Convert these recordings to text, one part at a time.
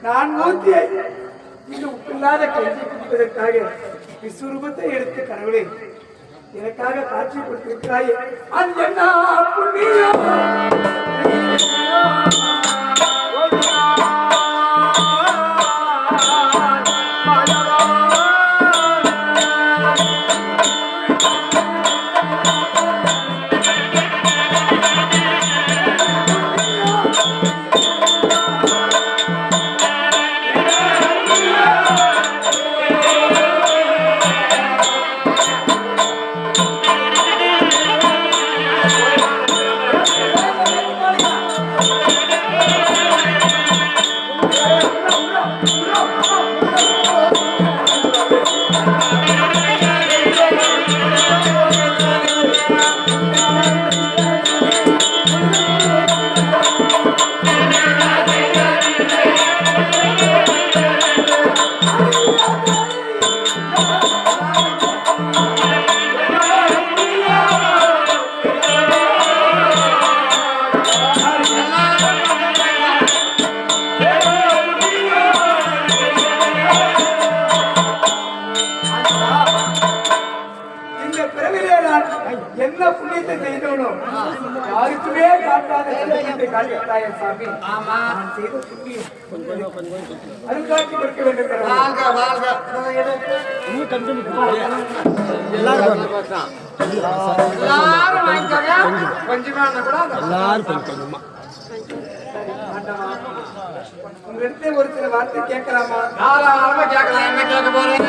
நான் மூர்த்தியை இந்த உப்பில்லாத கையை கொடுப்பதற்காக விஸ்வரூபத்தை எடுத்து கடவுளே எனக்காக காட்சி கொடுத்திருக்கிறாயே அஞ்சனா புண்ணியம் என்ன புண்ணியத்தை செய்தவனும் யாருக்குமே காட்டாத காட்டித்தாய சாமி நான் செய்த புண்ணியம் அருங்காட்சி கொடுக்க வேண்டும். உங்களிடத்துல ஒரு சில வார்த்தை கேட்கலாமா? கேட்கலாம். என்ன கேட்க போறேன்?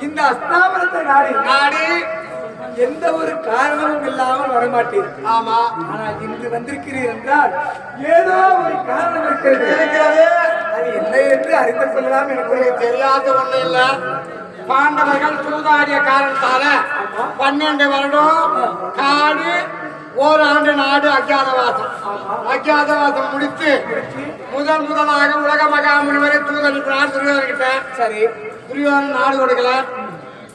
இந்த அஸ்தாபனத்தை நாடி எந்த ஒரு காரணமும் இல்லாமல் வரமாட்டீர். ஆமா, ஆனால் இன்று வந்திருக்கிறீர் என்றால் ஏதோ ஒரு காரணம் இருக்கிறது. அது என்ன என்று அறிந்து கொள்ளலாம். எனக்கு தெரியாத ஒண்ணு இல்ல. பாண்டவர்கள் சூதாடிய காரணத்தால 12 வருடம் காடு, ஓராண்டு நாடு அஜாதவாசம் முடித்து முதலாக உலக மகாமுனிவரை தூதளிப்பினார் துரியோதன்கிட்ட. சரி, துரியோதன் நாடு கொடுக்கல.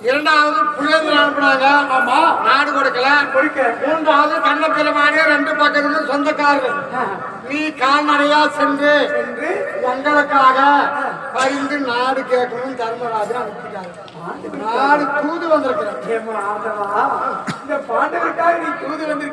இரண்டாவது புலிவேந்தர் அனுப்பினாங்க. ஆமா, நாடு கொடுக்கல. மூன்றாவது கண்ண பெருமானே 2 பக்கத்துக்கு சொந்தக்காரர்கள். நீ கால்நடையா சென்று எங்களுக்காக பரிந்து நாடு கேட்கணும் தர்மராஜன் அனுப்பிட்டாங்க. நாடு தூது வந்திருக்கிறேன். இந்த பாண்டவருக்காக நீ தூது வந்திருக்க